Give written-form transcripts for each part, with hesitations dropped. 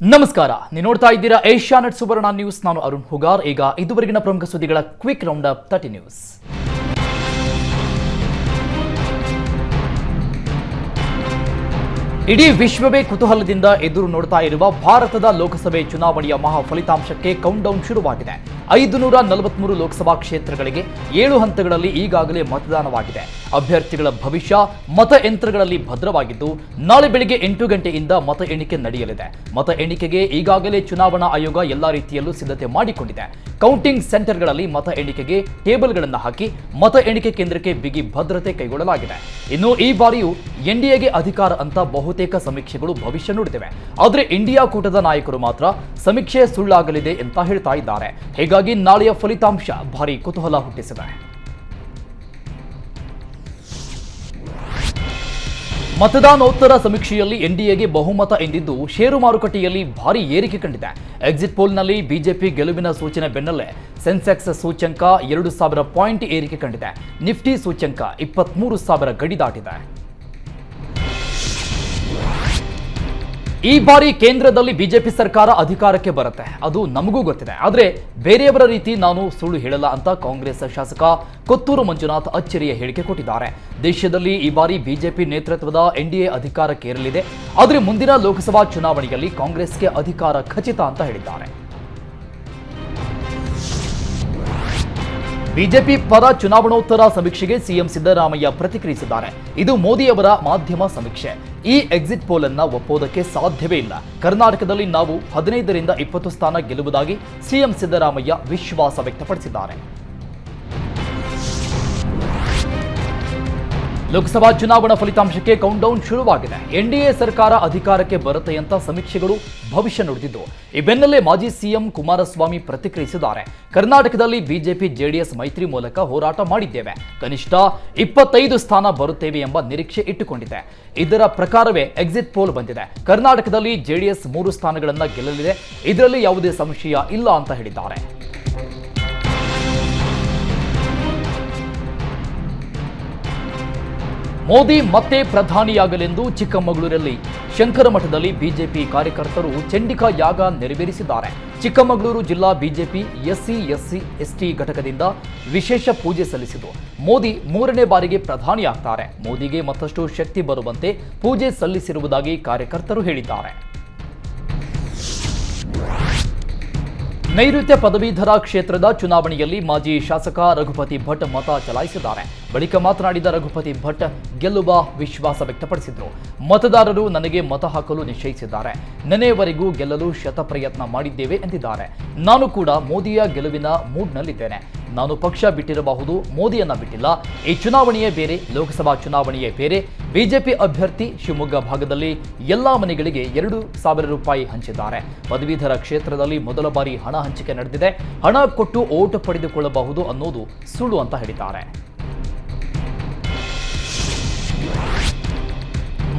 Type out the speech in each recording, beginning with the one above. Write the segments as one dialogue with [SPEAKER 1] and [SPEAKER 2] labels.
[SPEAKER 1] ನಮಸ್ಕಾರ, ನೀವು ನೋಡ್ತಾ ಇದ್ದೀರಾ ಏಷ್ಯಾನೆಟ್ ಸುವರ್ಣ ನ್ಯೂಸ್. ನಾನು ಅರುಣ್ ಹುಗಾರ್. ಈಗ ಇದುವರೆಗಿನ ಪ್ರಮುಖ ಸುದ್ದಿಗಳ ಕ್ವಿಕ್ ರೌಂಡ್ ಅಪ್ 30 ನ್ಯೂಸ್. ಇಡೀ ವಿಶ್ವವೇ ಕುತೂಹಲದಿಂದ ಎದುರು ನೋಡ್ತಾ ಇರುವ ಭಾರತದ ಲೋಕಸಭೆ ಚುನಾವಣೆಯ ಮಹಾ ಫಲಿತಾಂಶಕ್ಕೆ ಕೌಂಟ್ಡೌನ್ ಶುರುವಾಗಿದೆ. 543 ಲೋಕಸಭಾ ಕ್ಷೇತ್ರಗಳಿಗೆ 7 ಹಂತಗಳಲ್ಲಿ ಈಗಾಗಲೇ ಮತದಾನವಾಗಿದೆ. ಅಭ್ಯರ್ಥಿಗಳ ಭವಿಷ್ಯ ಮತ ಯಂತ್ರಗಳಲ್ಲಿ ಭದ್ರವಾಗಿದ್ದು, ನಾಳೆ ಬೆಳಗ್ಗೆ 8 ಗಂಟೆಯಿಂದ ಮತ ಎಣಿಕೆ ನಡೆಯಲಿದೆ. ಮತ ಎಣಿಕೆಗೆ ಈಗಾಗಲೇ ಚುನಾವಣಾ ಆಯೋಗ ಎಲ್ಲಾ ರೀತಿಯಲ್ಲೂ ಸಿದ್ಧತೆ ಮಾಡಿಕೊಂಡಿದೆ. ಕೌಂಟಿಂಗ್ ಸೆಂಟರ್ಗಳಲ್ಲಿ ಮತ ಎಣಿಕೆಗೆ ಟೇಬಲ್ಗಳನ್ನು ಹಾಕಿ ಮತ ಎಣಿಕೆ ಕೇಂದ್ರಕ್ಕೆ ಬಿಗಿ ಭದ್ರತೆ ಕೈಗೊಳ್ಳಲಾಗಿದೆ. ಇನ್ನು ಈ ಬಾರಿಯೂ ಎನ್ಡಿಎಗೆ ಅಧಿಕಾರ ಅಂತ ಬಹುತೇಕ ಸಮೀಕ್ಷೆಗಳು ಭವಿಷ್ಯ ನುಡಿದಿವೆ. ಆದರೆ ಇಂಡಿಯಾ ಕೂಟದ ನಾಯಕರು ಮಾತ್ರ ಸಮೀಕ್ಷೆ ಸುಳ್ಳಾಗಲಿದೆ ಅಂತ ಹೇಳ್ತಾ ಇದ್ದಾರೆ. ಹೀಗಾಗಿ ನಾಳೆಯ ಫಲಿತಾಂಶ ಭಾರಿ ಕುತೂಹಲ ಹುಟ್ಟಿಸಿದೆ. ಮತದಾನೋತ್ತರ ಸಮೀಕ್ಷೆಯಲ್ಲಿ ಎನ್ಡಿಎಗೆ ಬಹುಮತ ಎಂದಿದ್ದು ಷೇರು ಮಾರುಕಟ್ಟೆಯಲ್ಲಿ ಭಾರಿ ಏರಿಕೆ ಕಂಡಿದೆ. ಎಕ್ಸಿಟ್ ಪೋಲ್ನಲ್ಲಿ ಬಿಜೆಪಿ ಗೆಲುವಿನ ಸೂಚನೆ ಬೆನ್ನಲ್ಲೇ ಸೆನ್ಸೆಕ್ಸ್ ಸೂಚ್ಯಂಕ 2000 ಪಾಯಿಂಟ್ ಏರಿಕೆ ಕಂಡಿದೆ. ನಿಫ್ಟಿ ಸೂಚ್ಯಂಕ 23,000 ಗಡಿ ದಾಟಿದೆ. ಈ ಬಾರಿ ಕೇಂದ್ರದಲ್ಲಿ ಬಿಜೆಪಿ ಸರ್ಕಾರ ಅಧಿಕಾರಕ್ಕೆ ಬರುತ್ತೆ, ಅದು ನಮಗೂ ಗೊತ್ತಿದೆ. ಆದರೆ ಬೇರೆಯವರ ರೀತಿ ನಾನು ಸುಳ್ಳು ಹೇಳಲ್ಲ ಅಂತ ಕಾಂಗ್ರೆಸ್ ಶಾಸಕ ಕೊತ್ತೂರು ಮಂಜುನಾಥ್ ಅಚ್ಚರಿಯ ಹೇಳಿಕೆ ಕೊಟ್ಟಿದ್ದಾರೆ. ದೇಶದಲ್ಲಿ ಈ ಬಾರಿ ಬಿಜೆಪಿ ನೇತೃತ್ವದ ಎನ್ಡಿಎ ಅಧಿಕಾರಕ್ಕೇರಲಿದೆ. ಆದರೆ ಮುಂದಿನ ಲೋಕಸಭಾ ಚುನಾವಣೆಯಲ್ಲಿ ಕಾಂಗ್ರೆಸ್ಗೆ ಅಧಿಕಾರ ಖಚಿತ ಅಂತ ಹೇಳಿದ್ದಾರೆ. ಬಿಜೆಪಿ ಪರ ಚುನಾವಣೋತ್ತರ ಸಮೀಕ್ಷೆಗೆ ಸಿಎಂ ಸಿದ್ದರಾಮಯ್ಯ ಪ್ರತಿಕ್ರಿಯಿಸಿದ್ದಾರೆ. ಇದು ಮೋದಿಯವರ ಮಾಧ್ಯಮ ಸಮೀಕ್ಷೆ. ಈ ಎಕ್ಸಿಟ್ ಪೋಲ್ ಅನ್ನ ಒಪ್ಪೋದಕ್ಕೆ ಸಾಧ್ಯವೇ ಇಲ್ಲ. ಕರ್ನಾಟಕದಲ್ಲಿ ನಾವು 15ರಿಂದ 20 ಸ್ಥಾನ ಗೆಲ್ಲುವುದಾಗಿ ಸಿಎಂ ಸಿದ್ದರಾಮಯ್ಯ ವಿಶ್ವಾಸ ವ್ಯಕ್ತಪಡಿಸಿದ್ದಾರೆ. ಲೋಕಸಭಾ ಚುನಾವಣಾ ಫಲಿತಾಂಶಕ್ಕೆ ಕೌಂಟ್ಡೌನ್ ಶುರುವಾಗಿದೆ. ಎನ್ಡಿಎ ಸರ್ಕಾರ ಅಧಿಕಾರಕ್ಕೆ ಬರುತ್ತೆ ಅಂತ ಸಮೀಕ್ಷೆಗಳು ಭವಿಷ್ಯ ನುಡಿದಿದ್ದು, ಈ ಬೆನ್ನಲ್ಲೇ ಮಾಜಿ ಸಿಎಂ ಕುಮಾರಸ್ವಾಮಿ ಪ್ರತಿಕ್ರಿಯಿಸಿದ್ದಾರೆ. ಕರ್ನಾಟಕದಲ್ಲಿ ಬಿಜೆಪಿ ಜೆಡಿಎಸ್ ಮೈತ್ರಿ ಮೂಲಕ ಹೋರಾಟ ಮಾಡಿದ್ದೇವೆ. ಕನಿಷ್ಠ 25 ಸ್ಥಾನ ಬರುತ್ತೇವೆ ಎಂಬ ನಿರೀಕ್ಷೆ ಇಟ್ಟುಕೊಂಡಿದೆ. ಇದರ ಪ್ರಕಾರವೇ ಎಕ್ಸಿಟ್ ಪೋಲ್ ಬಂದಿದೆ. ಕರ್ನಾಟಕದಲ್ಲಿ ಜೆಡಿಎಸ್ 3 ಸ್ಥಾನಗಳನ್ನು ಗೆಲ್ಲಲಿದೆ. ಇದರಲ್ಲಿ ಯಾವುದೇ ಸಂಶಯ ಇಲ್ಲ ಅಂತ ಹೇಳಿದ್ದಾರೆ. ಮೋದಿ ಮತ್ತೆ ಪ್ರಧಾನಿಯಾಗಲೆಂದು ಚಿಕ್ಕಮಗಳೂರಲ್ಲಿ ಶಂಕರಮಠದಲ್ಲಿ ಬಿಜೆಪಿ ಕಾರ್ಯಕರ್ತರು ಚಂಡಿಕಾ ಯಾಗ ನೆರವೇರಿಸಿದ್ದಾರೆ. ಚಿಕ್ಕಮಗಳೂರು ಜಿಲ್ಲಾ ಬಿಜೆಪಿ ಎಸ್ಸಿ ಎಸ್ಟಿ ಘಟಕದಿಂದ ವಿಶೇಷ ಪೂಜೆ ಸಲ್ಲಿಸಿತು. ಮೋದಿ 3ನೇ ಬಾರಿಗೆ ಪ್ರಧಾನಿಯಾಗ್ತಾರೆ. ಮೋದಿಗೆ ಮತ್ತಷ್ಟು ಶಕ್ತಿ ಬರುವಂತೆ ಪೂಜೆ ಸಲ್ಲಿಸಿರುವುದಾಗಿ ಕಾರ್ಯಕರ್ತರು ಹೇಳಿದ್ದಾರೆ. ನೈಋತ್ಯ ಪದವೀಧರ ಕ್ಷೇತ್ರದ ಚುನಾವಣೆಯಲ್ಲಿ ಮಾಜಿ ಶಾಸಕ ರಘುಪತಿ ಭಟ್ ಮತ ಚಲಾಯಿಸಿದ್ದಾರೆ. ಬಳಿಕ ಮಾತನಾಡಿದ ರಘುಪತಿ ಭಟ್ ಗೆಲ್ಲುವ ವಿಶ್ವಾಸ ವ್ಯಕ್ತಪಡಿಸಿದರು. ಮತದಾರರು ನನಗೆ ಮತ ಹಾಕಲು ನಿಶ್ಚಯಿಸಿದ್ದಾರೆ. ನೆನೆಯವರೆಗೂ ಗೆಲ್ಲಲು ಶತಪ್ರಯತ್ನ ಮಾಡಿದ್ದೇವೆ ಎಂದಿದ್ದಾರೆ. ನಾನು ಕೂಡ ಮೋದಿಯ ಗೆಲುವಿನ ಮೂಡ್ನಲ್ಲಿದ್ದೇನೆ. ನಾನು ಪಕ್ಷ ಬಿಟ್ಟಿರಬಹುದು, ಮೋದಿಯನ್ನ ಬಿಟ್ಟಿಲ್ಲ. ಈ ಚುನಾವಣೆಯೇ ಬೇರೆ, ಲೋಕಸಭಾ ಚುನಾವಣೆಯೇ ಬೇರೆ. ಬಿಜೆಪಿ ಅಭ್ಯರ್ಥಿ ಶಿವಮೊಗ್ಗ ಭಾಗದಲ್ಲಿ ಎಲ್ಲಾ ಮನೆಗಳಿಗೆ 2,000 ರೂಪಾಯಿ ಹಂಚಿದ್ದಾರೆ. ಪದವೀಧರ ಕ್ಷೇತ್ರದಲ್ಲಿ ಮೊದಲ ಬಾರಿ ಹಣ ಹಂಚಿಕೆ ನಡೆದಿದೆ. ಹಣ ಕೊಟ್ಟು ಓಟ್ ಪಡೆದುಕೊಳ್ಳಬಹುದು ಅನ್ನೋದು ಸುಳ್ಳು ಅಂತ ಹೇಳಿದ್ದಾರೆ.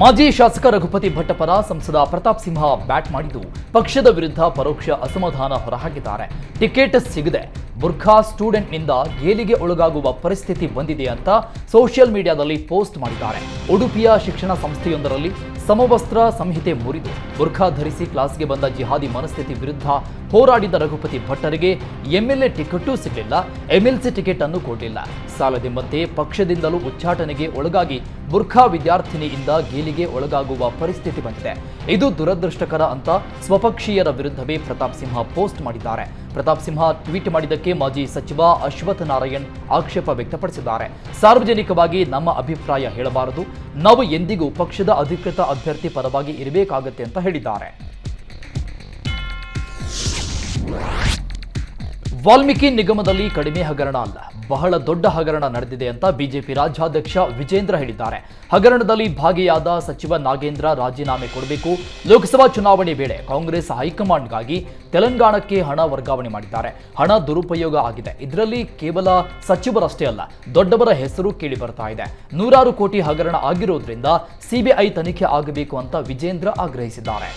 [SPEAKER 1] ಮಾಜಿ ಶಾಸಕ ರಘುಪತಿ ಭಟ್ ಪರ ಸಂಸದ ಪ್ರತಾಪ್ ಸಿಂಹ ಬ್ಯಾಟ್ ಮಾಡಿದ್ದು ಪಕ್ಷದ ವಿರುದ್ಧ ಪರೋಕ್ಷ ಅಸಮಾಧಾನ ಹೊರಹಾಕಿದ್ದಾರೆ. ಟಿಕೆಟ್ ಸಿಗದೆ ಬುರ್ಖಾ ಸ್ಟೂಡೆಂಟ್ನಿಂದ ಗೇಲಿಗೆ ಒಳಗಾಗುವ ಪರಿಸ್ಥಿತಿ ಬಂದಿದೆ ಅಂತ ಸೋಷಿಯಲ್ ಮೀಡಿಯಾದಲ್ಲಿ ಪೋಸ್ಟ್ ಮಾಡಿದ್ದಾರೆ. ಉಡುಪಿಯ ಶಿಕ್ಷಣ ಸಂಸ್ಥೆಯೊಂದರಲ್ಲಿ ಸಮವಸ್ತ್ರ ಸಂಹಿತೆ ಮುರಿದು ಬುರ್ಖಾ ಧರಿಸಿ ಕ್ಲಾಸ್ಗೆ ಬಂದ ಜಿಹಾದಿ ಮನಸ್ಥಿತಿ ವಿರುದ್ಧ ಹೋರಾಡಿದ ರಘುಪತಿ ಭಟ್ಟರಿಗೆ ಎಂಎಲ್ಎ ಟಿಕೆಟೂ ಸಿಗಲಿಲ್ಲ, ಎಂಎಲ್ಸಿ ಟಿಕೆಟ್ ಅನ್ನು ಕೊಡಲಿಲ್ಲ. ಸಾಲದೆಂಬಂತೆ ಪಕ್ಷದಿಂದಲೂ ಉಚ್ಚಾಟನೆಗೆ ಒಳಗಾಗಿ ಬುರ್ಖಾ ವಿದ್ಯಾರ್ಥಿನಿಯಿಂದ ಗೇಲಿಗೆ ಒಳಗಾಗುವ ಪರಿಸ್ಥಿತಿ ಬಂದಿದೆ. ಇದು ದುರದೃಷ್ಟಕರ ಅಂತ ಸ್ವಪಕ್ಷೀಯರ ವಿರುದ್ಧವೇ ಪ್ರತಾಪ್ ಸಿಂಹ ಪೋಸ್ಟ್ ಮಾಡಿದ್ದಾರೆ. ಪ್ರತಾಪ್ ಸಿಂಹ ಟ್ವೀಟ್ ಮಾಡಿದ್ದಕ್ಕೆ ಮಾಜಿ ಸಚಿವ ಅಶ್ವಥ್ ನಾರಾಯಣ್ ಆಕ್ಷೇಪ ವ್ಯಕ್ತಪಡಿಸಿದ್ದಾರೆ. ಸಾರ್ವಜನಿಕವಾಗಿ ನಮ್ಮ ಅಭಿಪ್ರಾಯ ಹೇಳಬಾರದು, ನಾವು ಎಂದಿಗೂ ಪಕ್ಷದ ಅಧಿಕೃತ ಅಭ್ಯರ್ಥಿ ಪರವಾಗಿ ಇರಬೇಕಾಗತ್ತೆ ಅಂತ ಹೇಳಿದ್ದಾರೆ. ವಾಲ್ಮೀಕಿ ನಿಗಮದಲ್ಲಿ ಕಡಿಮೆ ಹಗರಣ ಅಲ್ಲ, ಬಹಳ ದೊಡ್ಡ ಹಗರಣ ನಡೆದಿದೆ ಅಂತ ಬಿಜೆಪಿ ರಾಜ್ಯಾಧ್ಯಕ್ಷ ವಿಜೇಂದ್ರ ಹೇಳಿದ್ದಾರೆ. ಹಗರಣದಲ್ಲಿ ಭಾಗಿಯಾದ ಸಚಿವ ನಾಗೇಂದ್ರ ರಾಜೀನಾಮೆ ಕೊಡಬೇಕು. ಲೋಕಸಭಾ ಚುನಾವಣೆ ವೇಳೆ ಕಾಂಗ್ರೆಸ್ ಹೈಕಮಾಂಡ್ಗಾಗಿ ತೆಲಂಗಾಣಕ್ಕೆ ಹಣ ವರ್ಗಾವಣೆ ಮಾಡಿದ್ದಾರೆ. ಹಣ ದುರುಪಯೋಗ ಆಗಿದೆ. ಇದರಲ್ಲಿ ಕೇವಲ ಸಚಿವರಷ್ಟೇ ಅಲ್ಲ, ದೊಡ್ಡವರ ಹೆಸರು ಕೇಳಿ ಬರ್ತಾ ಇದೆ. 100 ಕೋಟಿ ಹಗರಣ ಆಗಿರೋದ್ರಿಂದ ಸಿಬಿಐ ತನಿಖೆ ಆಗಬೇಕು ಅಂತ ವಿಜೇಂದ್ರ ಆಗ್ರಹಿಸಿದ್ದಾರೆ.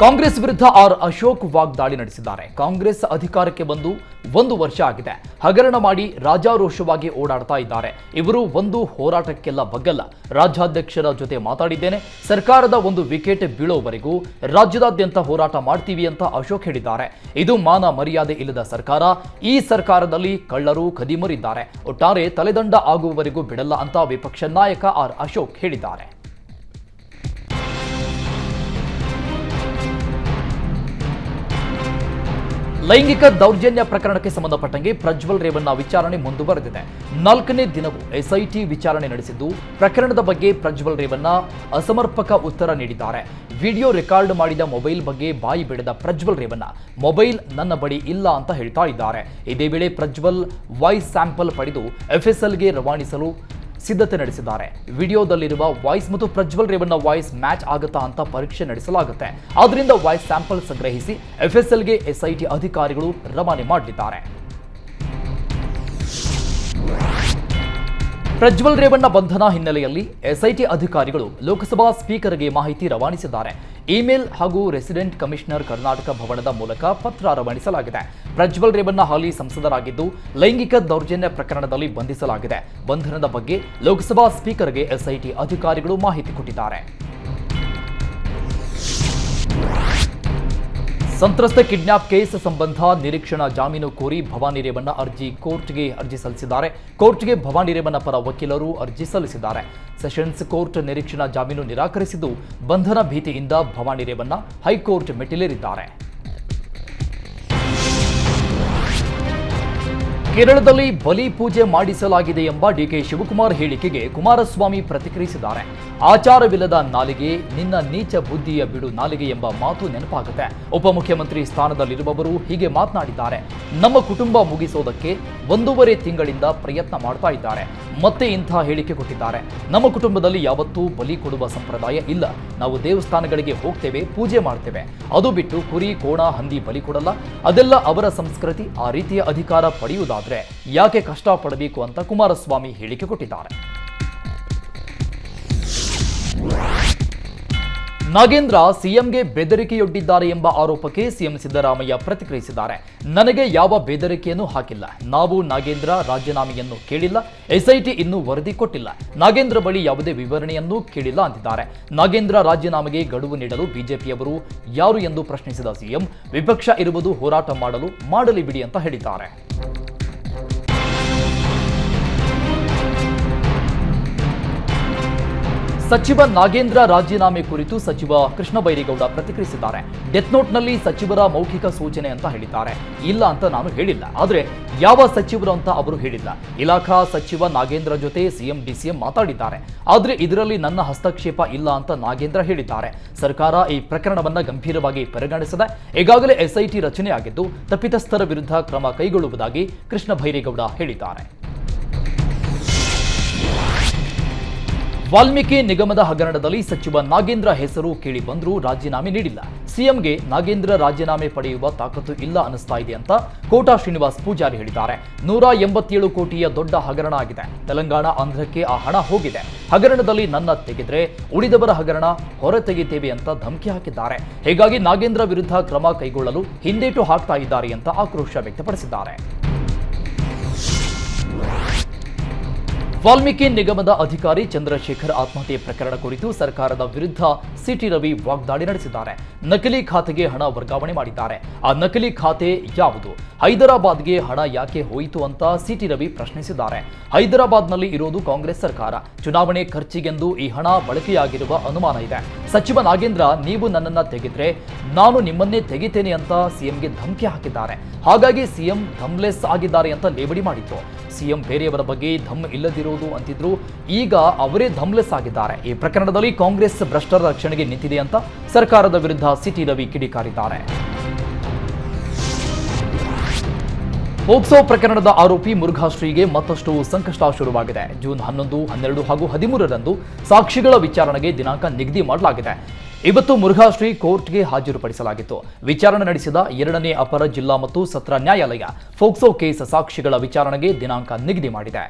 [SPEAKER 1] ಕಾಂಗ್ರೆಸ್ ವಿರುದ್ಧ ಆರ್ ಅಶೋಕ್ ವಾಗ್ದಾಳಿ ನಡೆಸಿದ್ದಾರೆ. ಕಾಂಗ್ರೆಸ್ ಅಧಿಕಾರಕ್ಕೆ ಬಂದು 1 ವರ್ಷ ಆಗಿದೆ. ಹಗರಣ ಮಾಡಿ ರಾಜಾರೋಷವಾಗಿ ಓಡಾಡ್ತಾ ಇದ್ದಾರೆ. ಇವರು ಒಂದು ಹೋರಾಟಕ್ಕೆಲ್ಲ ಬಗ್ಗಲ್ಲ. ರಾಜ್ಯಾಧ್ಯಕ್ಷರ ಜೊತೆ ಮಾತಾಡಿದ್ದೇನೆ. ಸರ್ಕಾರದ 1 ವಿಕೆಟ್ ಬೀಳೋವರೆಗೂ ರಾಜ್ಯದಾದ್ಯಂತ ಹೋರಾಟ ಮಾಡ್ತೀವಿ ಅಂತ ಅಶೋಕ್ ಹೇಳಿದ್ದಾರೆ. ಇದು ಮಾನ ಮರ್ಯಾದೆ ಇಲ್ಲದ ಸರ್ಕಾರ. ಈ ಸರ್ಕಾರದಲ್ಲಿ ಕಳ್ಳರು ಖದೀಮರಿದ್ದಾರೆ. ಒಟ್ಟಾರೆ ತಲೆದಂಡ ಆಗುವವರೆಗೂ ಬಿಡಲ್ಲ ಅಂತ ವಿಪಕ್ಷ ನಾಯಕ ಆರ್ ಅಶೋಕ್ ಹೇಳಿದ್ದಾರೆ. ಲೈಂಗಿಕ ದೌರ್ಜನ್ಯ ಪ್ರಕರಣಕ್ಕೆ ಸಂಬಂಧಪಟ್ಟಂತೆ ಪ್ರಜ್ವಲ್ ರೇವಣ್ಣ ವಿಚಾರಣೆ ಮುಂದುವರೆದಿದೆ. 4ನೇ ದಿನವೂ ಎಸ್ಐಟಿ ವಿಚಾರಣೆ ನಡೆಸಿದ್ದು, ಪ್ರಕರಣದ ಬಗ್ಗೆ ಪ್ರಜ್ವಲ್ ರೇವಣ್ಣ ಅಸಮರ್ಪಕ ಉತ್ತರ ನೀಡಿದ್ದಾರೆ. ವಿಡಿಯೋ ರೆಕಾರ್ಡ್ ಮಾಡಿದ ಮೊಬೈಲ್ ಬಗ್ಗೆ ಬಾಯಿ ಬಿಡದ ಪ್ರಜ್ವಲ್ ರೇವಣ್ಣ ಮೊಬೈಲ್ ನನ್ನ ಬಳಿ ಇಲ್ಲ ಅಂತ ಹೇಳ್ತಾ ಇದ್ದಾರೆ. ಇದೇ ವೇಳೆ ಪ್ರಜ್ವಲ್ ವಾಯ್ಸ್ ಸ್ಯಾಂಪಲ್ ಪಡೆದು ಎಫ್ಎಸ್ಎಲ್ಗೆ ರವಾನಿಸಲು ಸಿದ್ಧತೆ ನಡೆಸಿದ್ದಾರೆ. ವಿಡಿಯೋದಲ್ಲಿರುವ ವಾಯ್ಸ್ ಮತ್ತು ಪ್ರಜ್ವಲ್ ರೇವಣ್ಣ ವಾಯ್ಸ್ ಮ್ಯಾಚ್ ಆಗುತ್ತಾ ಅಂತ ಪರೀಕ್ಷೆ ನಡೆಸಲಾಗುತ್ತೆ. ಆದ್ದರಿಂದ ವಾಯ್ಸ್ ಸ್ಯಾಂಪಲ್ ಸಂಗ್ರಹಿಸಿ ಎಫ್ಎಸ್ಎಲ್ಗೆ ಎಸ್ಐಟಿ ಅಧಿಕಾರಿಗಳು ರವಾನೆ ಮಾಡಲಿದ್ದಾರೆ. ಪ್ರಜ್ವಲ್ ರೇವಣ್ಣ ಬಂಧನ ಹಿನ್ನೆಲೆಯಲ್ಲಿ ಎಸ್ಐಟಿ ಅಧಿಕಾರಿಗಳು ಲೋಕಸಭಾ ಸ್ಪೀಕರ್ಗೆ ಮಾಹಿತಿ ರವಾನಿಸಿದ್ದಾರೆ. ಇಮೇಲ್ ಹಾಗೂ ರೆಸಿಡೆಂಟ್ ಕಮಿಷನರ್ ಕರ್ನಾಟಕ ಭವನದ ಮೂಲಕ ಪತ್ರ ರವಾನಿಸಲಾಗಿದೆ. ಪ್ರಜ್ವಲ್ ರೇವಣ್ಣ ಹಾಲಿ ಸಂಸದರಾಗಿದ್ದು, ಲೈಂಗಿಕ ದೌರ್ಜನ್ಯ ಪ್ರಕರಣದಲ್ಲಿ ಬಂಧಿಸಲಾಗಿದೆ. ಬಂಧನದ ಬಗ್ಗೆ ಲೋಕಸಭಾ ಸ್ಪೀಕರ್ಗೆ ಎಸ್ಐಟಿ ಅಧಿಕಾರಿಗಳು ಮಾಹಿತಿ ಕೊಟ್ಟಿದ್ದಾರೆ. ಸಂತ್ರಸ್ತ ಕಿಡ್ನಾಪ್ ಕೇಸ್ ಸಂಬಂಧ ನಿರೀಕ್ಷಣಾ ಜಾಮೀನು ಕೋರಿ ಭವಾನಿ ರೇವಣ್ಣ ಕೋರ್ಟ್ಗೆ ಅರ್ಜಿ ಸಲ್ಲಿಸಿದ್ದಾರೆ. ಕೋರ್ಟ್ಗೆ ಭವಾನಿ ರೇವಣ್ಣ ಪರ ವಕೀಲರು ಅರ್ಜಿ ಸಲ್ಲಿಸಿದ್ದಾರೆ. ಸೆಷನ್ಸ್ ಕೋರ್ಟ್ ನಿರೀಕ್ಷಣಾ ಜಾಮೀನು ನಿರಾಕರಿಸಿದ್ದು, ಬಂಧನ ಭೀತಿಯಿಂದ ಭವಾನಿ ರೇವಣ್ಣ ಹೈಕೋರ್ಟ್ ಮೆಟ್ಟಿಲೇರಿದ್ದಾರೆ. ಕೇರಳದಲ್ಲಿ ಬಲಿ ಪೂಜೆ ಮಾಡಿಸಲಾಗಿದೆ ಎಂಬ ಡಿಕೆ ಶಿವಕುಮಾರ್ ಹೇಳಿಕೆಗೆ ಕುಮಾರಸ್ವಾಮಿ ಪ್ರತಿಕ್ರಿಯಿಸಿದ್ದಾರೆ. ಆಚಾರವಿಲ್ಲದ ನಾಲಿಗೆ, ನಿನ್ನ ನೀಚ ಬುದ್ಧಿಯ ಬಿಡು ನಾಲಿಗೆ ಎಂಬ ಮಾತು ನೆನಪಾಗುತ್ತೆ. ಉಪಮುಖ್ಯಮಂತ್ರಿ ಸ್ಥಾನದಲ್ಲಿರುವವರು ಹೀಗೆ ಮಾತನಾಡಿದ್ದಾರೆ. ನಮ್ಮ ಕುಟುಂಬ ಮುಗಿಸೋದಕ್ಕೆ 1.5 ತಿಂಗಳಿಂದ ಪ್ರಯತ್ನ ಮಾಡ್ತಾ ಇದ್ದಾರೆ. ಮತ್ತೆ ಇಂಥ ಹೇಳಿಕೆ ಕೊಟ್ಟಿದ್ದಾರೆ. ನಮ್ಮ ಕುಟುಂಬದಲ್ಲಿ ಯಾವತ್ತೂ ಬಲಿ ಕೊಡುವ ಸಂಪ್ರದಾಯ ಇಲ್ಲ. ನಾವು ದೇವಸ್ಥಾನಗಳಿಗೆ ಹೋಗ್ತೇವೆ, ಪೂಜೆ ಮಾಡ್ತೇವೆ. ಅದು ಬಿಟ್ಟು ಕುರಿ, ಕೋಣ, ಹಂದಿ ಬಲಿ ಕೊಡಲ್ಲ. ಅದೆಲ್ಲ ಅವರ ಸಂಸ್ಕೃತಿ. ಆ ರೀತಿಯ ಅಧಿಕಾರ ಪಡೆಯುವುದಾದ್ರೆ ಯಾಕೆ ಕಷ್ಟಪಡಬೇಕು ಅಂತ ಕುಮಾರಸ್ವಾಮಿ ಹೇಳಿಕೆ ಕೊಟ್ಟಿದ್ದಾರೆ. ನಾಗೇಂದ್ರ ಸಿಎಂಗೆ ಬೆದರಿಕೆಯೊಡ್ಡಿದ್ದಾರೆ ಎಂಬ ಆರೋಪಕ್ಕೆ ಸಿಎಂ ಸಿದ್ದರಾಮಯ್ಯ ಪ್ರತಿಕ್ರಿಯಿಸಿದ್ದಾರೆ. ನನಗೆ ಯಾವ ಬೆದರಿಕೆಯನ್ನು ಹಾಕಿಲ್ಲ. ನಾವು ನಾಗೇಂದ್ರ ರಾಜೀನಾಮೆಯನ್ನು ಕೇಳಿಲ್ಲ. ಎಸ್ಐಟಿ ಇನ್ನೂ ವರದಿ ಕೊಟ್ಟಿಲ್ಲ. ನಾಗೇಂದ್ರ ಬಳಿ ಯಾವುದೇ ವಿವರಣೆಯನ್ನು ಕೇಳಿಲ್ಲ ಅಂತಿದ್ದಾರೆ. ನಾಗೇಂದ್ರ ರಾಜೀನಾಮೆಗೆ ಗಡುವು ನೀಡಲು ಬಿಜೆಪಿಯವರು ಯಾರು ಎಂದು ಪ್ರಶ್ನಿಸಿದ ಸಿಎಂ, ವಿಪಕ್ಷ ಇರುವುದು ಹೋರಾಟ ಮಾಡಲಿ ಬಿಡಿ ಅಂತ ಹೇಳಿದ್ದಾರೆ. ಸಚಿವ ನಾಗೇಂದ್ರ ರಾಜೀನಾಮೆ ಕುರಿತು ಸಚಿವ ಕೃಷ್ಣ ಬೈರೇಗೌಡ ಪ್ರತಿಕ್ರಿಯಿಸಿದ್ದಾರೆ. ಡೆತ್ ನೋಟ್ನಲ್ಲಿ ಸಚಿವರ ಮೌಖಿಕ ಸೂಚನೆ ಅಂತ ಹೇಳಿದ್ದಾರೆ. ಇಲ್ಲ ಅಂತ ನಾನು ಹೇಳಿಲ್ಲ. ಆದರೆ ಯಾವ ಸಚಿವರು ಅಂತ ಅವರು ಹೇಳಿಲ್ಲ. ಇಲಾಖಾ ಸಚಿವ ನಾಗೇಂದ್ರ ಜೊತೆ ಸಿಎಂ ಡಿಸಿಎಂ ಮಾತಾಡಿದ್ದಾರೆ. ಆದರೆ ಇದರಲ್ಲಿ ನನ್ನ ಹಸ್ತಕ್ಷೇಪ ಇಲ್ಲ ಅಂತ ನಾಗೇಂದ್ರ ಹೇಳಿದ್ದಾರೆ. ಸರ್ಕಾರ ಈ ಪ್ರಕರಣವನ್ನು ಗಂಭೀರವಾಗಿ ಪರಿಗಣಿಸಿದೆ. ಈಗಾಗಲೇ ಎಸ್ಐಟಿ ರಚನೆಯಾಗಿದ್ದು, ತಪ್ಪಿತಸ್ಥರ ವಿರುದ್ಧ ಕ್ರಮ ಕೈಗೊಳ್ಳುವುದಾಗಿ ಕೃಷ್ಣ ಬೈರೇಗೌಡ ಹೇಳಿದ್ದಾರೆ. ವಾಲ್ಮೀಕಿ ನಿಗಮದ ಹಗರಣದಲ್ಲಿ ಸಚಿವ ನಾಗೇಂದ್ರ ಹೆಸರು ಕೇಳಿ ಬಂದರೂ ರಾಜೀನಾಮೆ ನೀಡಿಲ್ಲ. ಸಿಎಂಗೆ ನಾಗೇಂದ್ರ ರಾಜೀನಾಮೆ ಪಡೆಯುವ ತಾಕತ್ತು ಇಲ್ಲ ಅನ್ನಿಸ್ತಾ ಇದೆ ಅಂತ ಕೋಟಾ ಶ್ರೀನಿವಾಸ್ ಪೂಜಾರಿ ಹೇಳಿದ್ದಾರೆ. 187 ಕೋಟಿಯ ದೊಡ್ಡ ಹಗರಣ ಆಗಿದೆ. ತೆಲಂಗಾಣ, ಆಂಧ್ರಕ್ಕೆ ಆ ಹಣ ಹೋಗಿದೆ. ಹಗರಣದಲ್ಲಿ ನನ್ನ ತೆಗೆದ್ರೆ ಉಳಿದವರ ಹಗರಣ ಹೊರ ತೆಗಿತೇವೆ ಅಂತ ಧಮಕಿ ಹಾಕಿದ್ದಾರೆ. ಹೀಗಾಗಿ ನಾಗೇಂದ್ರ ವಿರುದ್ಧ ಕ್ರಮ ಕೈಗೊಳ್ಳಲು ಹಿಂದೇಟು ಹಾಕ್ತಾ ಇದ್ದಾರೆ ಅಂತ ಆಕ್ರೋಶ ವ್ಯಕ್ತಪಡಿಸಿದ್ದಾರೆ. ವಾಲ್ಮೀಕಿ ನಿಗಮದ ಅಧಿಕಾರಿ ಚಂದ್ರಶೇಖರ್ ಆತ್ಮಹತ್ಯೆ ಪ್ರಕರಣ ಕುರಿತು ಸರ್ಕಾರದ ವಿರುದ್ಧ ಸಿಟಿ ರವಿ ವಾಗ್ದಾಳಿ ನಡೆಸಿದ್ದಾರೆ. ನಕಲಿ ಖಾತೆಗೆ ಹಣ ವರ್ಗಾವಣೆ ಮಾಡಿದ್ದಾರೆ. ಆ ನಕಲಿ ಖಾತೆ ಯಾವುದು? ಹೈದರಾಬಾದ್ಗೆ ಹಣ ಯಾಕೆ ಹೋಯಿತು ಅಂತ ಸಿಟಿ ರವಿ ಪ್ರಶ್ನಿಸಿದ್ದಾರೆ. ಹೈದರಾಬಾದ್ನಲ್ಲಿ ಇರೋದು ಕಾಂಗ್ರೆಸ್ ಸರ್ಕಾರ. ಚುನಾವಣೆ ಖರ್ಚಿಗೆಂದು ಈ ಹಣ ಬಳಕೆಯಾಗಿರುವ ಅನುಮಾನ ಇದೆ. ಸಚಿವ ನಾಗೇಂದ್ರ, ನೀವು ನನ್ನನ್ನ ತೆಗೆದ್ರೆ ನಾನು ನಿಮ್ಮನ್ನೇ ತೆಗಿತೇನೆ ಅಂತ ಸಿಎಂಗೆ ಧಮಕಿ ಹಾಕಿದ್ದಾರೆ. ಹಾಗಾಗಿ ಸಿಎಂ ಧಮ್ಲೆಸ್ ಆಗಿದ್ದಾರೆ ಅಂತ ಲೇವಡಿ ಮಾಡಿತ್ತು. ಸಿಎಂ ಬೇರೆಯವರ ಬಗ್ಗೆ ಧಮ್ ಇಲ್ಲದಿರುವುದು ಅಂತಿದ್ರು. ಈಗ ಅವರೇ ಧಮ್ಲೆಸ್ ಆಗಿದ್ದಾರೆ. ಈ ಪ್ರಕರಣದಲ್ಲಿ ಕಾಂಗ್ರೆಸ್ ಭ್ರಷ್ಟರ ರಕ್ಷಣೆಗೆ ನಿಂತಿದೆ ಅಂತ ಸರ್ಕಾರದ ವಿರುದ್ಧ ಸಿಟಿ ರವಿ ಕಿಡಿಕಾರಿದ್ದಾರೆ. ಪೋಕ್ಸೋ ಪ್ರಕರಣದ ಆರೋಪಿ ಮುರುಘಾಶ್ರೀಗೆ ಮತ್ತಷ್ಟು ಸಂಕಷ್ಟ ಶುರುವಾಗಿದೆ. ಜೂನ್ 11, 12 ಹಾಗೂ 13ರಂದು ಸಾಕ್ಷಿಗಳ ವಿಚಾರಣೆಗೆ ದಿನಾಂಕ ನಿಗದಿ ಮಾಡಲಾಗಿದೆ. ಇವತ್ತು ಮುರುಘಾಶ್ರೀ ಕೋರ್ಟ್ಗೆ ಹಾಜರುಪಡಿಸಲಾಗಿತ್ತು. ವಿಚಾರಣೆ ನಡೆಸಿದ 2ನೇ ಅಪರ ಜಿಲ್ಲಾ ಮತ್ತು ಸತ್ರ ನ್ಯಾಯಾಲಯ ಪೋಕ್ಸೋ ಕೇಸ್ ಸಾಕ್ಷಿಗಳ ವಿಚಾರಣೆಗೆ ದಿನಾಂಕ ನಿಗದಿ ಮಾಡಿದೆ.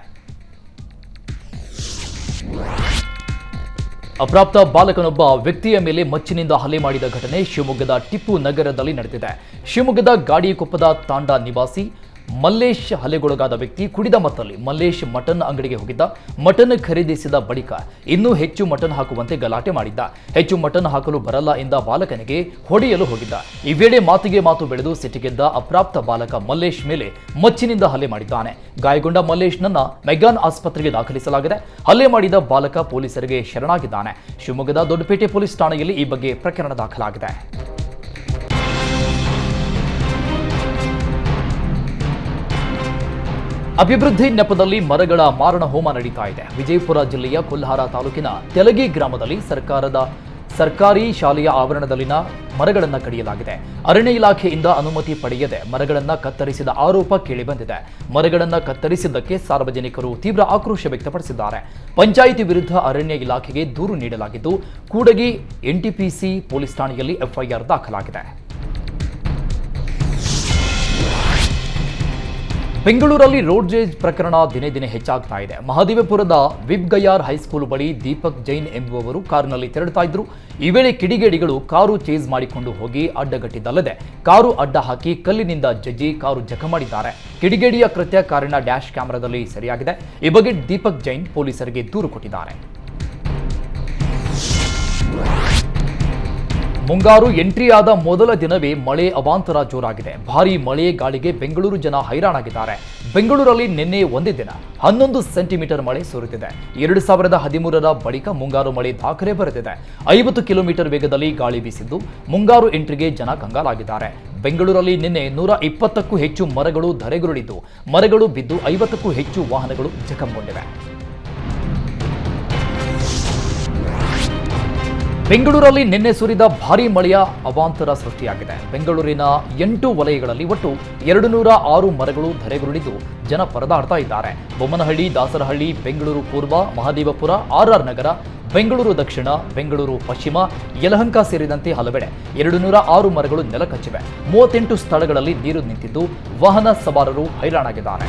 [SPEAKER 1] ಅಪ್ರಾಪ್ತ ಬಾಲಕನೊಬ್ಬ ವ್ಯಕ್ತಿಯ ಮೇಲೆ ಮಚ್ಚಿನಿಂದ ಹಲ್ಲೆ ಮಾಡಿದ ಘಟನೆ ಶಿವಮೊಗ್ಗದ ಟಿಪ್ಪು ನಗರದಲ್ಲಿ ನಡೆದಿದೆ. ಶಿವಮೊಗ್ಗದ ಗಾಡಿಕೊಪ್ಪದ ತಾಂಡಾ ನಿವಾಸಿ ಮಲ್ಲೇಶ್ ಹಲ್ಲೆಗೊಳಗಾದ ವ್ಯಕ್ತಿ ಕುಡಿದ ಮತ್ತಲ್ಲಿ ಮಲ್ಲೇಶ್ ಮಟನ್ ಅಂಗಡಿಗೆ ಹೋಗಿದ್ದ. ಮಟನ್ ಖರೀದಿಸಿದ ಬಳಿಕ ಇನ್ನೂ ಹೆಚ್ಚು ಮಟನ್ ಹಾಕುವಂತೆ ಗಲಾಟೆ ಮಾಡಿದ್ದ. ಹೆಚ್ಚು ಮಟನ್ ಹಾಕಲು ಬರಲ್ಲ ಎಂದ ಬಾಲಕನಿಗೆ ಹೊಡೆಯಲು ಹೋಗಿದ್ದ. ಈ ವೇಳೆ ಮಾತಿಗೆ ಮಾತು ಬೆಳೆದು ಸಿಟ್ಟಿಗೆದ್ದ ಅಪ್ರಾಪ್ತ ಬಾಲಕ ಮಲ್ಲೇಶ್ ಮೇಲೆ ಮಚ್ಚಿನಿಂದ ಹಲ್ಲೆ ಮಾಡಿದ್ದಾನೆ. ಗಾಯಗೊಂಡ ಮಲ್ಲೇಶ್ನನ್ನ ಮೆಗ್ಗಾನ್ ಆಸ್ಪತ್ರೆಗೆ ದಾಖಲಿಸಲಾಗಿದೆ. ಹಲ್ಲೆ ಮಾಡಿದ ಬಾಲಕ ಪೊಲೀಸರಿಗೆ ಶರಣಾಗಿದ್ದಾನೆ. ಶಿವಮೊಗ್ಗದ ದೊಡ್ಡಪೇಟೆ ಪೊಲೀಸ್ ಠಾಣೆಯಲ್ಲಿ ಈ ಬಗ್ಗೆ ಪ್ರಕರಣ ದಾಖಲಾಗಿದೆ. ಅಭಿವೃದ್ಧಿ ನೆಪದಲ್ಲಿ ಮರಗಳ ಮಾರಣ ಹೋಮ ನಡೀತಾ ಇದೆ. ವಿಜಯಪುರ ಜಿಲ್ಲೆಯ ಕೊಲ್ಹಾರ ತಾಲೂಕಿನ ತೆಲಗಿ ಗ್ರಾಮದಲ್ಲಿ ಸರ್ಕಾರಿ ಶಾಲೆಯ ಆವರಣದಲ್ಲಿನ ಮರಗಳನ್ನು ಕಡಿಯಲಾಗಿದೆ. ಅರಣ್ಯ ಇಲಾಖೆಯಿಂದ ಅನುಮತಿ ಪಡೆಯದೆ ಮರಗಳನ್ನು ಕತ್ತರಿಸಿದ ಆರೋಪ ಕೇಳಿಬಂದಿದೆ. ಮರಗಳನ್ನು ಕತ್ತರಿಸಿದ್ದಕ್ಕೆ ಸಾರ್ವಜನಿಕರು ತೀವ್ರ ಆಕ್ರೋಶ ವ್ಯಕ್ತಪಡಿಸಿದ್ದಾರೆ. ಪಂಚಾಯಿತಿ ವಿರುದ್ಧ ಅರಣ್ಯ ಇಲಾಖೆಗೆ ದೂರು ನೀಡಲಾಗಿದ್ದು ಕೂಡಗಿ ಎನ್ಟಿಪಿಸಿ ಪೊಲೀಸ್ ಠಾಣೆಯಲ್ಲಿ ಎಫ್ಐಆರ್ ದಾಖಲಾಗಿದೆ. ಬೆಂಗಳೂರಲ್ಲಿ ರೋಡ್ ರೇಜ್ ಪ್ರಕರಣ ದಿನೇ ದಿನೇ ಹೆಚ್ಚಾಗ್ತಾ ಇದೆ. ಮಹದೇವಪುರದ ವಿಬ್ಗಯಾರ್ ಹೈಸ್ಕೂಲ್ ಬಳಿ ದೀಪಕ್ ಜೈನ್ ಎಂಬುವವರು ಕಾರಿನಲ್ಲಿ ತೆರಳುತ್ತಾ ಇದ್ರು. ಈ ವೇಳೆ ಕಿಡಿಗೇಡಿಗಳು ಕಾರು ಚೇಸ್ ಮಾಡಿಕೊಂಡು ಹೋಗಿ ಅಡ್ಡಗಟ್ಟಿದ್ದಲ್ಲದೆ ಕಾರು ಅಡ್ಡ ಹಾಕಿ ಕಲ್ಲಿನಿಂದ ಜಜ್ಜಿ ಕಾರು ಜಖ ಮಾಡಿದ್ದಾರೆ. ಕಿಡಿಗೇಡಿಯ ಕೃತ್ಯ ಕಾರಿನ ಡ್ಯಾಶ್ ಕ್ಯಾಮೆರಾದಲ್ಲಿ ಸೆರೆಯಾಗಿದೆ. ಈ ಬಗ್ಗೆ ದೀಪಕ್ ಜೈನ್ ಪೊಲೀಸರಿಗೆ ದೂರು ಕೊಟ್ಟಿದ್ದಾರೆ. ಮುಂಗಾರು ಎಂಟ್ರಿಯಾದ ಮೊದಲ ದಿನವೇ ಮಳೆ ಅವಾಂತರ ಜೋರಾಗಿದೆ. ಭಾರೀ ಮಳೆ ಗಾಳಿಗೆ ಬೆಂಗಳೂರು ಜನ ಹೈರಾಣಾಗಿದ್ದಾರೆ. ಬೆಂಗಳೂರಲ್ಲಿ ನಿನ್ನೆ ಒಂದೇ ದಿನ 11 ಸೆಂಟಿಮೀಟರ್ ಮಳೆ ಸುರಿದಿದೆ. 2013ರ ಬಳಿಕ ಮುಂಗಾರು ಮಳೆ ದಾಖಲೆ ಬರೆದಿದೆ. 50 ಕಿಲೋಮೀಟರ್ ವೇಗದಲ್ಲಿ ಗಾಳಿ ಬೀಸಿದ್ದು ಮುಂಗಾರು ಎಂಟ್ರಿಗೆ ಜನ ಕಂಗಾಲಾಗಿದ್ದಾರೆ. ಬೆಂಗಳೂರಲ್ಲಿ ನಿನ್ನೆ 120ಕ್ಕೂ ಹೆಚ್ಚು ಮರಗಳು ಧರೆಗುರುಳಿದ್ದು ಮರಗಳು ಬಿದ್ದು 50ಕ್ಕೂ ಹೆಚ್ಚು ವಾಹನಗಳು ಜಖಂಗೊಂಡಿವೆ. ಬೆಂಗಳೂರಲ್ಲಿ ನಿನ್ನೆ ಸುರಿದ ಭಾರೀ ಮಳೆಯ ಅವಾಂತರ ಸೃಷ್ಟಿಯಾಗಿದೆ. ಬೆಂಗಳೂರಿನ 8 ವಲಯಗಳಲ್ಲಿ ಒಟ್ಟು 206 ಮರಗಳು ಧರೆಗುರುಳಿದ್ದು ಜನ ಪರದಾಡ್ತಾ ಇದ್ದಾರೆ. ಬೊಮ್ಮನಹಳ್ಳಿ, ದಾಸರಹಳ್ಳಿ, ಬೆಂಗಳೂರು ಪೂರ್ವ, ಮಹದೇವಪುರ, ಆರ್ಆರ್ ನಗರ, ಬೆಂಗಳೂರು ದಕ್ಷಿಣ, ಬೆಂಗಳೂರು ಪಶ್ಚಿಮ, ಯಲಹಂಕ ಸೇರಿದಂತೆ ಹಲವೆಡೆ 206 ಮರಗಳು ನೆಲಕಚ್ಚಿವೆ. 38 ಸ್ಥಳಗಳಲ್ಲಿ ನೀರು ನಿಂತಿದ್ದು ವಾಹನ ಸವಾರರು ಹೈರಾಣಾಗಿದ್ದಾರೆ.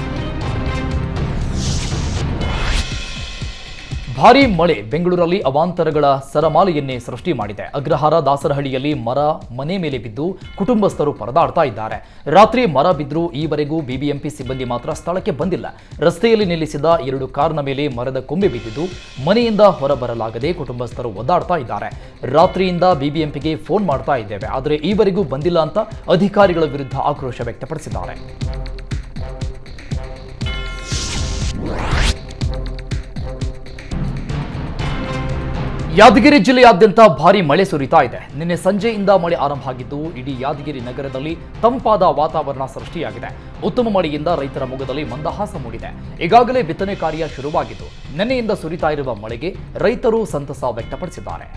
[SPEAKER 1] ಭಾರೀ ಮಳೆ ಬೆಂಗಳೂರಲ್ಲಿ ಅವಾಂತರಗಳ ಸರಮಾಲೆಯನ್ನೇ ಸೃಷ್ಟಿ ಮಾಡಿದೆ. ಅಗ್ರಹಾರ, ದಾಸರಹಳ್ಳಿಯಲ್ಲಿ ಮರ ಮನೆ ಮೇಲೆ ಬಿದ್ದು ಕುಟುಂಬಸ್ಥರು ಪರದಾಡ್ತಾ ಇದ್ದಾರೆ. ರಾತ್ರಿ ಮರ ಬಿದ್ದರೂ ಈವರೆಗೂ ಬಿಬಿಎಂಪಿ ಸಿಬ್ಬಂದಿ ಮಾತ್ರ ಸ್ಥಳಕ್ಕೆ ಬಂದಿಲ್ಲ. ರಸ್ತೆಯಲ್ಲಿ ನಿಲ್ಲಿಸಿದ 2 ಕಾರ್ನ ಮೇಲೆ ಮರದ ಕೊಂಬೆ ಬಿದ್ದಿದ್ದು ಮನೆಯಿಂದ ಹೊರಬರಲಾಗದೆ ಕುಟುಂಬಸ್ಥರು ಒದ್ದಾಡ್ತಾ ಇದ್ದಾರೆ. ರಾತ್ರಿಯಿಂದ ಬಿಬಿಎಂಪಿಗೆ ಫೋನ್ ಮಾಡ್ತಾ ಇದ್ದೇವೆ, ಆದರೆ ಈವರೆಗೂ ಬಂದಿಲ್ಲ ಅಂತ ಅಧಿಕಾರಿಗಳ ವಿರುದ್ಧ ಆಕ್ರೋಶ ವ್ಯಕ್ತಪಡಿಸಿದ್ದಾರೆ. ಯಾದಗಿರಿ ಜಿಲ್ಲೆಯಾದ್ಯಂತ ಭಾರೀ ಮಳೆ ಸುರಿತಾ ಇದೆ. ನಿನ್ನೆ ಸಂಜೆಯಿಂದ ಮಳೆ ಆರಂಭ ಆಗಿದ್ದು ಇಡೀ ಯಾದಗಿರಿ ನಗರದಲ್ಲಿ ತಂಪಾದ ವಾತಾವರಣ ಸೃಷ್ಟಿಯಾಗಿದೆ. ಉತ್ತಮ ಮಳೆಯಿಂದ ರೈತರ ಮೊಗದಲ್ಲಿ ಮಂದಹಾಸ ಮೂಡಿದೆ. ಈಗಾಗಲೇ ಬಿತ್ತನೆ ಕಾರ್ಯ ಶುರುವಾಗಿದ್ದು ನಿನ್ನೆಯಿಂದ ಸುರಿತಾ ಇರುವ ಮಳೆಗೆ ರೈತರು ಸಂತಸ ವ್ಯಕ್ತಪಡಿಸಿದ್ದಾರೆ.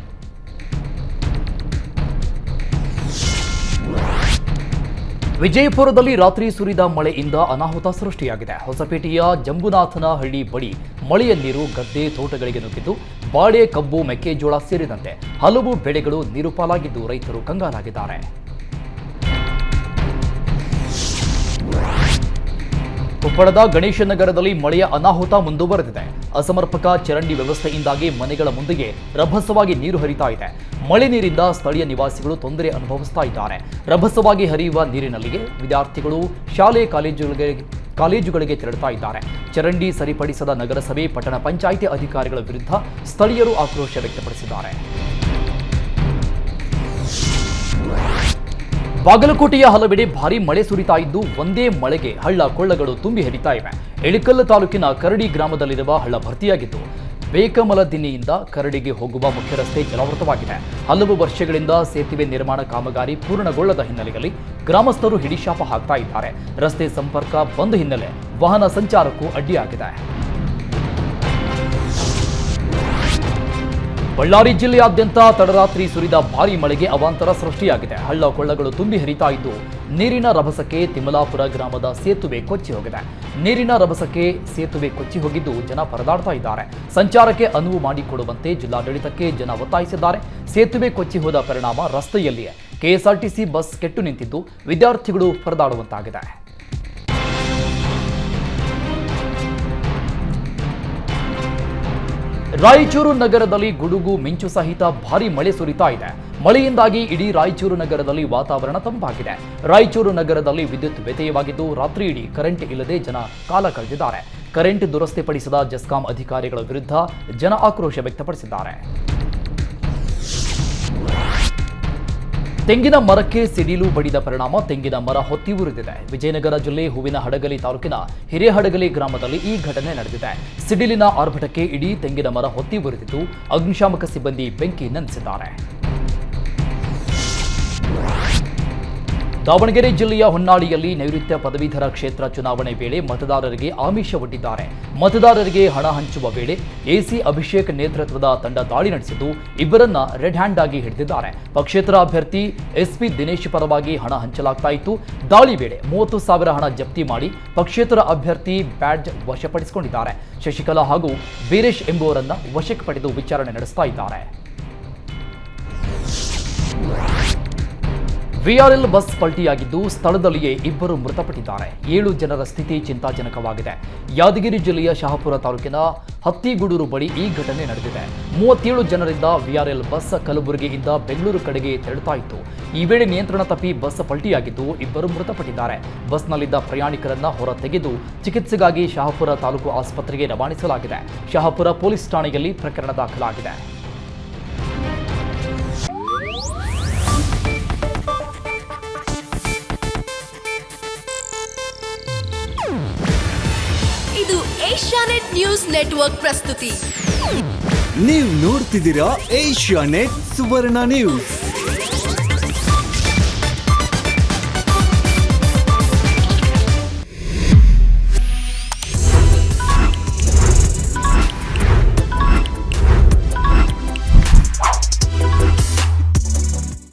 [SPEAKER 1] ವಿಜಯಪುರದಲ್ಲಿ ರಾತ್ರಿ ಸುರಿದ ಮಳೆಯಿಂದ ಅನಾಹುತ ಸೃಷ್ಟಿಯಾಗಿದೆ. ಹೊಸಪೇಟೆಯ ಜಂಬುನಾಥನಹಳ್ಳಿ ಬಳಿ ಮಳೆಯ ನೀರು ಗದ್ದೆ, ತೋಟಗಳಿಗೆ ನುಗ್ಗಿದ್ದು ಬಾಳೆ, ಕಬ್ಬು, ಮೆಕ್ಕೆಜೋಳ ಸೇರಿದಂತೆ ಹಲವು ಬೆಳೆಗಳು ನೀರು ಪಾಲಾಗಿದ್ದು ರೈತರು ಕಂಗಾಲಾಗಿದ್ದಾರೆ. ಕೊಪ್ಪಳದ ಗಣೇಶ ನಗರದಲ್ಲಿ ಮಳೆಯ ಅನಾಹುತ ಮುಂದುವರೆದಿದೆ. ಅಸಮರ್ಪಕ ಚರಂಡಿ ವ್ಯವಸ್ಥೆಯಿಂದಾಗಿ ಮನೆಗಳ ಮುಂದೆಯೇ ರಭಸವಾಗಿ ನೀರು ಹರಿತಾ ಇದೆ. ಮಳೆ ನೀರಿಂದ ಸ್ಥಳೀಯ ನಿವಾಸಿಗಳು ತೊಂದರೆ ಅನುಭವಿಸ್ತಾ ಇದ್ದಾರೆ. ರಭಸವಾಗಿ ಹರಿಯುವ ನೀರಿನಲ್ಲಿಯೇ ವಿದ್ಯಾರ್ಥಿಗಳು ಶಾಲೆ ಕಾಲೇಜುಗಳಿಗೆ ತೆರಳುತ್ತಾ ಇದ್ದಾರೆ. ಚರಂಡಿ ಸರಿಪಡಿಸದ ನಗರಸಭೆ, ಪಟ್ಟಣ ಪಂಚಾಯಿತಿ ಅಧಿಕಾರಿಗಳ ವಿರುದ್ಧ ಸ್ಥಳೀಯರು ಆಕ್ರೋಶ ವ್ಯಕ್ತಪಡಿಸಿದ್ದಾರೆ. ಬಾಗಲಕೋಟೆಯ ಹಲವೆಡೆ ಭಾರೀ ಮಳೆ ಸುರಿತಾ ಇದ್ದು ಒಂದೇ ಮಳೆಗೆ ಹಳ್ಳ ಕೊಳ್ಳಗಳು ತುಂಬಿ ಹರಿತಾ ಇವೆ. ಇಳಕಲ್ಲ ತಾಲೂಕಿನ ಕರಡಿ ಗ್ರಾಮದಲ್ಲಿರುವ ಹಳ್ಳ ಭರ್ತಿಯಾಗಿದ್ದು ಬೇಕಮಲದಿನ್ನಿಯಿಂದ ಕರಡಿಗೆ ಹೋಗುವ ಮುಖ್ಯ ರಸ್ತೆ ಜಲಾವೃತವಾಗಿದೆ. ಹಲವು ವರ್ಷಗಳಿಂದ ಸೇತುವೆ ನಿರ್ಮಾಣ ಕಾಮಗಾರಿ ಪೂರ್ಣಗೊಳ್ಳದ ಹಿನ್ನೆಲೆಯಲ್ಲಿ ಗ್ರಾಮಸ್ಥರು ಹಿಡಿಶಾಪ ಹಾಕ್ತಾ ಇದ್ದಾರೆ. ರಸ್ತೆ ಸಂಪರ್ಕ ಬಂದ್ ಹಿನ್ನೆಲೆ ವಾಹನ ಸಂಚಾರಕ್ಕೂ ಅಡ್ಡಿಯಾಗಿದೆ. ಬಳ್ಳಾರಿ ಜಿಲ್ಲೆಯಾದ್ಯಂತ ತಡರಾತ್ರಿ ಸುರಿದ ಭಾರೀ ಮಳೆಗೆ ಅವಾಂತರ ಸೃಷ್ಟಿಯಾಗಿದೆ. ಹಳ್ಳ ಕೊಳ್ಳಗಳು ತುಂಬಿ ಹರಿತಾ ಇದ್ದು ನೀರಿನ ರಭಸಕ್ಕೆ ತಿಮ್ಮಲಾಪುರ ಗ್ರಾಮದ ಸೇತುವೆ ಕೊಚ್ಚಿ ಹೋಗಿದೆ. ನೀರಿನ ರಭಸಕ್ಕೆ ಸೇತುವೆ ಕೊಚ್ಚಿ ಹೋಗಿದ್ದು ಜನ ಪರದಾಡ್ತಾ ಇದ್ದಾರೆ. ಸಂಚಾರಕ್ಕೆ ಅನುವು ಮಾಡಿಕೊಡುವಂತೆ ಜಿಲ್ಲಾಡಳಿತಕ್ಕೆ ಜನ ಒತ್ತಾಯಿಸಿದ್ದಾರೆ. ಸೇತುವೆ ಕೊಚ್ಚಿ ಹೋದ ಪರಿಣಾಮ ರಸ್ತೆಯಲ್ಲಿಯೇ ಕೆಎಸ್ಆರ್ಟಿಸಿ ಬಸ್ ಕೆಟ್ಟು ನಿಂತಿದ್ದು ವಿದ್ಯಾರ್ಥಿಗಳು ಪರದಾಡುವಂತಾಗಿದೆ. ರಾಯಚೂರು ನಗರದಲ್ಲಿ ಗುಡುಗು ಮಿಂಚು ಸಹಿತ ಭಾರೀ ಮಳೆ ಸುರಿತಾ ಇದೆ. ಮಳೆಯಿಂದಾಗಿ ಇಡೀ ರಾಯಚೂರು ನಗರದಲ್ಲಿ ವಾತಾವರಣ ತಂಪಾಗಿದೆ. ರಾಯಚೂರು ನಗರದಲ್ಲಿ ವಿದ್ಯುತ್ ವ್ಯತ್ಯಯವಾಗಿದ್ದು ರಾತ್ರಿ ಇಡೀ ಕರೆಂಟ್ ಇಲ್ಲದೆ ಜನ ಕಾಲ ಕಳೆದಿದ್ದಾರೆ. ಕರೆಂಟ್ ದುರಸ್ತಿಪಡಿಸಿದ ಜೆಸ್ಕಾಂ ಅಧಿಕಾರಿಗಳ ವಿರುದ್ಧ ಜನ ಆಕ್ರೋಶ ವ್ಯಕ್ತಪಡಿಸಿದ್ದಾರೆ. ತೆಂಗಿನ ಮರಕ್ಕೆ ಸಿಡಿಲು ಬಡಿದ ಪರಿಣಾಮ ತೆಂಗಿನ ಮರ ಹೊತ್ತಿ ಉರಿದಿದೆ. ವಿಜಯನಗರ ಜಿಲ್ಲೆ ಹೂವಿನಹಡಗಲಿ ತಾಲೂಕಿನ ಹಿರೇಹಡಗಲಿ ಗ್ರಾಮದಲ್ಲಿ ಈ ಘಟನೆ ನಡೆದಿದೆ. ಸಿಡಿಲಿನ ಆರ್ಭಟಕ್ಕೆ ಇಡೀ ತೆಂಗಿನ ಮರ ಹೊತ್ತಿ ಉರಿದಿದ್ದು ಅಗ್ನಿಶಾಮಕ ಸಿಬ್ಬಂದಿ ಬೆಂಕಿ ನಂದಿಸಿದ್ದಾರೆ. ದಾವಣಗೆರೆ ಜಿಲ್ಲೆಯ ಹೊನ್ನಾಳಿಯಲ್ಲಿ ನೈಋತ್ಯ ಪದವೀಧರ ಕ್ಷೇತ್ರ ಚುನಾವಣೆ ವೇಳೆ ಮತದಾರರಿಗೆ ಆಮಿಷ ಒಡ್ಡಿದ್ದಾರೆ. ಮತದಾರರಿಗೆ ಹಣ ಹಂಚುವ ವೇಳೆ ಎಸಿ ಅಭಿಷೇಕ್ ನೇತೃತ್ವದ ತಂಡ ದಾಳಿ ನಡೆಸಿದ್ದು ಇಬ್ಬರನ್ನ ರೆಡ್ ಹ್ಯಾಂಡ್ ಆಗಿ ಹಿಡಿದಿದ್ದಾರೆ. ಪಕ್ಷೇತರ ಅಭ್ಯರ್ಥಿ ಎಸ್ಪಿ ದಿನೇಶ್ ಪರವಾಗಿ ಹಣ ಹಂಚಲಾಗ್ತಾ ಇತ್ತು. ದಾಳಿ ವೇಳೆ 30,000 ಹಣ ಜಪ್ತಿ ಮಾಡಿ ಪಕ್ಷೇತರ ಅಭ್ಯರ್ಥಿ ಬ್ಯಾಡ್ಜ್ ವಶಪಡಿಸಿಕೊಂಡಿದ್ದಾರೆ. ಶಶಿಕಲಾ ಹಾಗೂ ವೀರೇಶ್ ಎಂಬುವರನ್ನ ವಶಕ್ಕೆ ಪಡೆದು ವಿಚಾರಣೆ ನಡೆಸ್ತಾ ಇದ್ದಾರೆ. ವಿಆರ್ಎಲ್ ಬಸ್ ಪಲ್ಟಿಯಾಗಿದ್ದು ಸ್ಥಳದಲ್ಲಿಯೇ ಇಬ್ಬರು ಮೃತಪಟ್ಟಿದ್ದಾರೆ. 7 ಜನರ ಸ್ಥಿತಿ ಚಿಂತಾಜನಕವಾಗಿದೆ. ಯಾದಗಿರಿ ಜಿಲ್ಲೆಯ ಶಹಾಪುರ ತಾಲೂಕಿನ ಹತ್ತಿಗೂಡೂರು ಬಳಿ ಈ ಘಟನೆ ನಡೆದಿದೆ. 37 ಜನರಿಂದ ವಿಆರ್ಎಲ್ ಬಸ್ ಕಲಬುರಗಿಯಿಂದ ಬೆಂಗಳೂರು ಕಡೆಗೆ ತೆರಳುತ್ತಾ ಇತ್ತು. ಈ ವೇಳೆ ನಿಯಂತ್ರಣ ತಪ್ಪಿ ಬಸ್ ಪಲ್ಟಿಯಾಗಿದ್ದು ಇಬ್ಬರು ಮೃತಪಟ್ಟಿದ್ದಾರೆ. ಬಸ್ನಲ್ಲಿದ್ದ ಪ್ರಯಾಣಿಕರನ್ನ ಹೊರ ತೆಗೆದು ಚಿಕಿತ್ಸೆಗಾಗಿ ಶಹಾಪುರ ತಾಲೂಕು ಆಸ್ಪತ್ರೆಗೆ ರವಾನಿಸಲಾಗಿದೆ. ಶಹಾಪುರ ಪೊಲೀಸ್ ಠಾಣೆಯಲ್ಲಿ ಪ್ರಕರಣ ದಾಖಲಾಗಿದೆ.
[SPEAKER 2] ಇದು ಏಷ್ಯಾನೆಟ್ ನ್ಯೂಸ್ ನೆಟ್ವರ್ಕ್ ಪ್ರಸ್ತುತಿ.
[SPEAKER 3] ನೀವು ನೋಡ್ತಿದ್ದೀರಾ ಏಷ್ಯಾನೆಟ್ ಸುವರ್ಣ ನ್ಯೂಸ್.